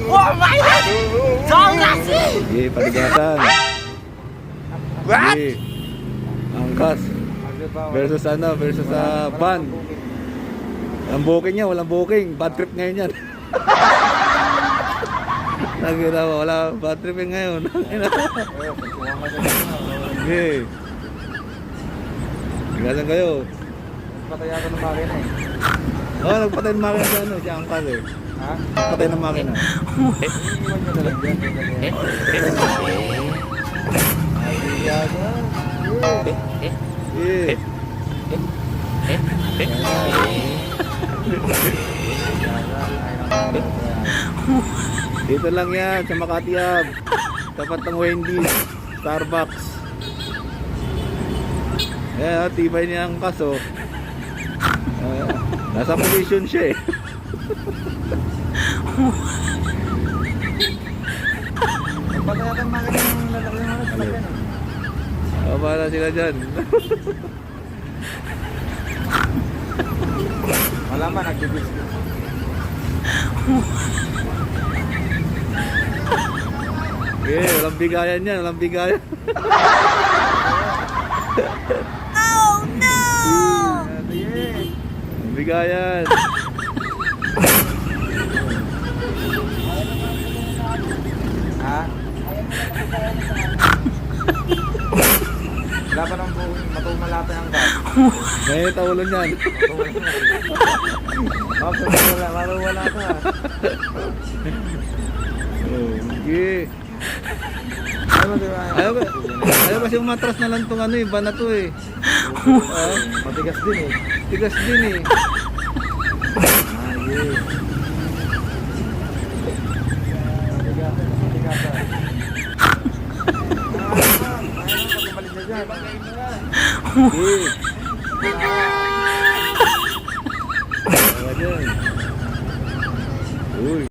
Oh my God! Songgasi! Sige, paligasan. What? Sige. Angkas. Versus ano, versus sa van. Walang booking niya, walang booking. Bad trip ngayon yan. Nagkita mo, wala bad trip ngayon. Sige. Paligasan kayo. Patay ako ng makina eh. Oo, nagpatay ng makina sa ano, si Angkas eh. Ha? Patay ng makina. Iwan nyo na lang dyan. Sige. Dito lang yan, sa Makati Hub. Tapat ng Wendy's, Starbucks. Ayan, tibay niya ang kaso. Nasa position siya eh. Patay ako ng makina ng lalaki ng mga sasakyan eh. Para sila dyan. Malaman, nagbibis. Walang bigayan yan, walang bigayan. Oh no! Walang bigayan. Ha? Wala pa nang matumalapin ang gas. Ngayon taulo niyan. Wala ka. Sige. Ayaw kasi umatras na lang itong ano eh, van na to eh. Matigas din eh. Tigas din eh. Sige. Ayan. Uy.